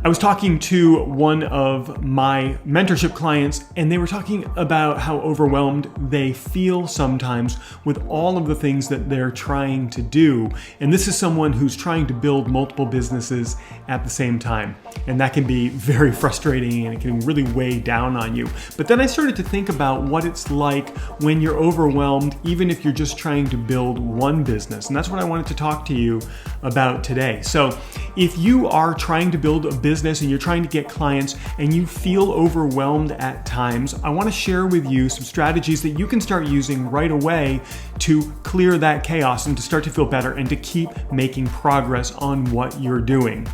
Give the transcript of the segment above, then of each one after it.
I was talking to one of my mentorship clients, and they were talking about how overwhelmed they feel sometimes with all of the things that they're trying to do. And this is someone who's trying to build multiple businesses at the same time. And that can be very frustrating and it can really weigh down on you. But then I started to think about what it's like when you're overwhelmed, even if you're just trying to build one business. And that's what I wanted to talk to you about today. So if you are trying to build a business and you're trying to get clients and you feel overwhelmed at times, I want to share with you some strategies that you can start using right away to clear that chaos and to start to feel better and to keep making progress on what you're doing.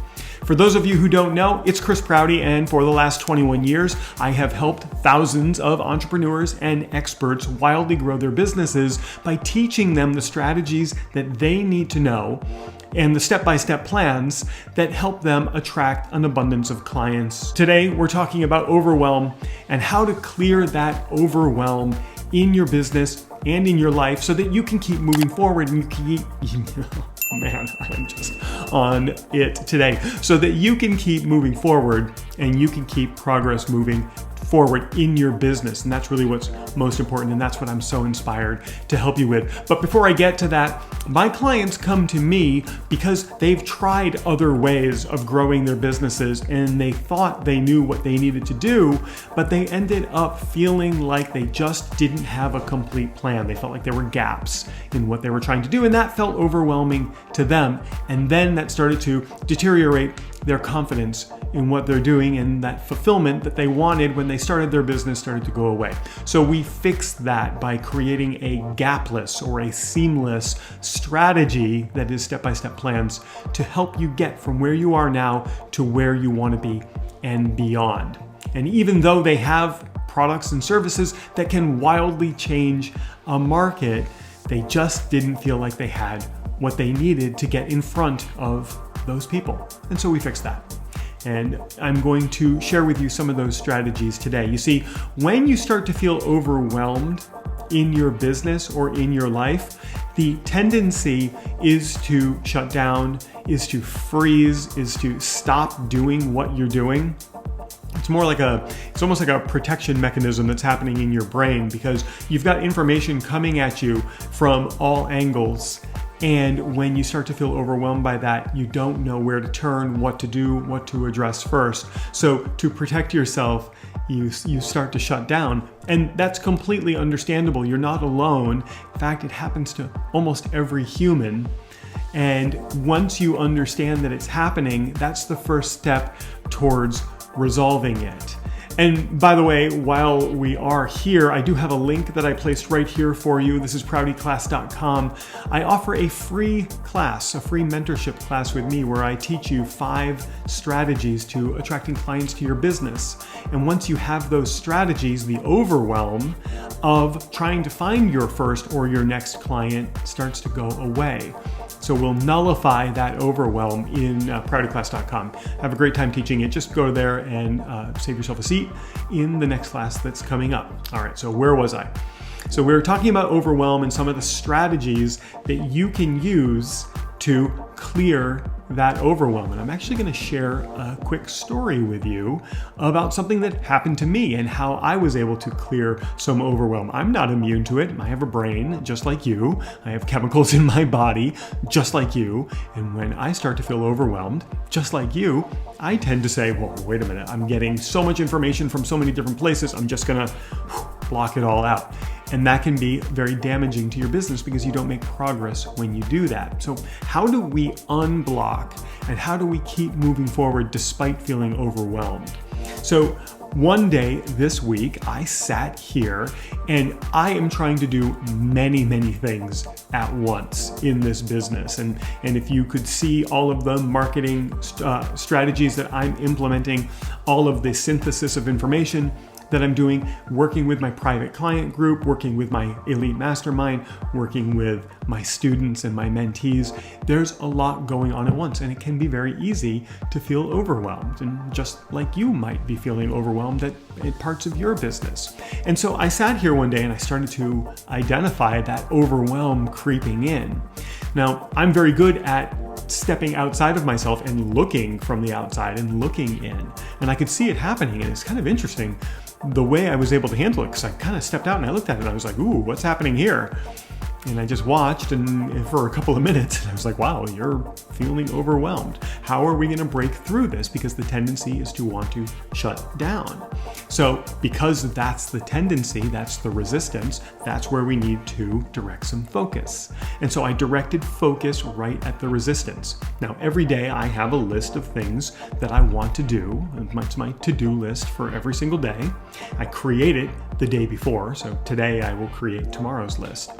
For those of you who don't know, it's Chris Prouty, and for the last 21 years, I have helped thousands of entrepreneurs and experts wildly grow their businesses by teaching them the strategies that they need to know and the step-by-step plans that help them attract an abundance of clients. Today, we're talking about overwhelm and how to clear that overwhelm in your business and in your life so that you can keep moving forward and you can man, I am just on it today. So that you can keep moving forward and you can keep progress moving forward in your business. And that's really what's most important. And that's what I'm so inspired to help you with. But before I get to that, my clients come to me because they've tried other ways of growing their businesses and they thought they knew what they needed to do, but they ended up feeling like they just didn't have a complete plan. They felt like there were gaps in what they were trying to do, and that felt overwhelming to them. And then that started to deteriorate their confidence in what they're doing, and that fulfillment that they wanted when they started their business started to go away. So we fixed that by creating a gapless or a seamless strategy that is step-by-step plans to help you get from where you are now to where you want to be and beyond. And even though they have products and services that can wildly change a market, they just didn't feel like they had what they needed to get in front of those people. And so we fixed that. And I'm going to share with you some of those strategies today. You see, when you start to feel overwhelmed in your business or in your life, the tendency is to shut down, is to freeze, is to stop doing what you're doing. It's almost like a protection mechanism that's happening in your brain because you've got information coming at you from all angles. And when you start to feel overwhelmed by that, you don't know where to turn, what to do, what to address first. So to protect yourself, you start to shut down. And that's completely understandable. You're not alone. In fact, it happens to almost every human. And once you understand that it's happening, that's the first step towards resolving it. And by the way, while we are here, I do have a link that I placed right here for you. This is proutyclass.com. I offer a free class, a free mentorship class with me where I teach you 5 strategies to attracting clients to your business. And once you have those strategies, the overwhelm of trying to find your first or your next client starts to go away. So we'll nullify that overwhelm in proutyclass.com. Have a great time teaching it. Just go there and save yourself a seat in the next class that's coming up. All right, so where was I? So we were talking about overwhelm and some of the strategies that you can use to clear that overwhelm. And I'm actually going to share a quick story with you about something that happened to me and how I was able to clear some overwhelm. I'm not immune to it. I have a brain just like you. I have chemicals in my body just like you. And when I start to feel overwhelmed, just like you, I tend to say, well, wait a minute, I'm getting so much information from so many different places, I'm just going to block it all out. And that can be very damaging to your business because you don't make progress when you do that. So how do we unblock and how do we keep moving forward despite feeling overwhelmed? So one day this week, I sat here and I am trying to do many, many things at once in this business. And if you could see all of the marketing strategies that I'm implementing, all of the synthesis of information that I'm doing, working with my private client group, working with my elite mastermind, working with my students and my mentees. There's a lot going on at once, and it can be very easy to feel overwhelmed, and just like you might be feeling overwhelmed at parts of your business. And so I sat here one day and I started to identify that overwhelm creeping in. Now, I'm very good at stepping outside of myself and looking from the outside and looking in. And I could see it happening, and it's kind of interesting the way I was able to handle it, because I kind of stepped out and I looked at it and I was like, ooh, what's happening here? And I just watched and for a couple of minutes, and I was like, wow, you're feeling overwhelmed. How are we going to break through this? Because the tendency is to want to shut down. So because that's the tendency, that's the resistance, that's where we need to direct some focus. And so I directed focus right at the resistance. Now, every day I have a list of things that I want to do. It's my to-do list for every single day. I create it the day before. So today I will create tomorrow's list.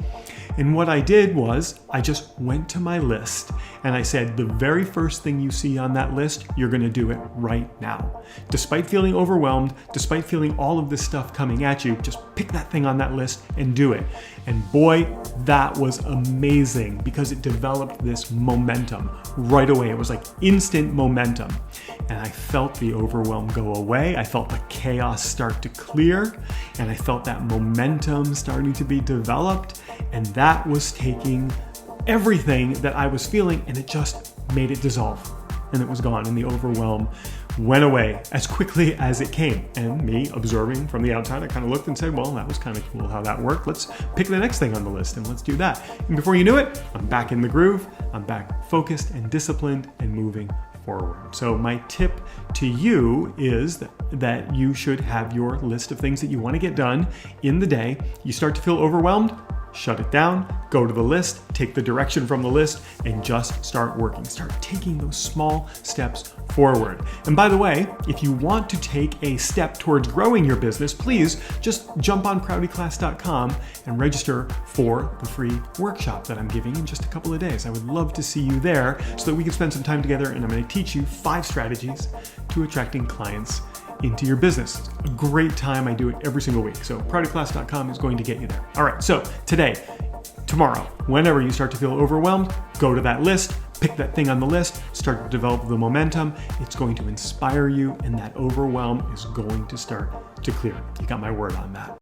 And what I did was I just went to my list and I said, the very first thing you see on that list, you're going to do it right now. Despite feeling overwhelmed, despite feeling all of this stuff coming at you, just pick that thing on that list and do it. And boy, that was amazing, because it developed this momentum right away. It was like instant momentum. And I felt the overwhelm go away. I felt the chaos start to clear, and I felt that momentum starting to be developed. And that was taking everything that I was feeling, and it just made it dissolve. And it was gone, and the overwhelm went away as quickly as it came. And me observing from the outside, I kind of looked and said, well, that was kind of cool how that worked. Let's pick the next thing on the list and let's do that. And before you knew it, I'm back in the groove. I'm back focused and disciplined and moving forward. So my tip to you is that you should have your list of things that you want to get done in the day. You start to feel overwhelmed, shut it down, go to the list, take the direction from the list, and just start working. Start taking those small steps forward. And by the way, if you want to take a step towards growing your business, please just jump on proutyclass.com and register for the free workshop that I'm giving in just a couple of days. I would love to see you there so that we can spend some time together, and I'm going to teach you 5 strategies to attracting clients into your business. It's a great time. I do it every single week. So proutyclass.com is going to get you there. All right. So today, tomorrow, whenever you start to feel overwhelmed, go to that list, pick that thing on the list, start to develop the momentum. It's going to inspire you, and that overwhelm is going to start to clear. You got my word on that.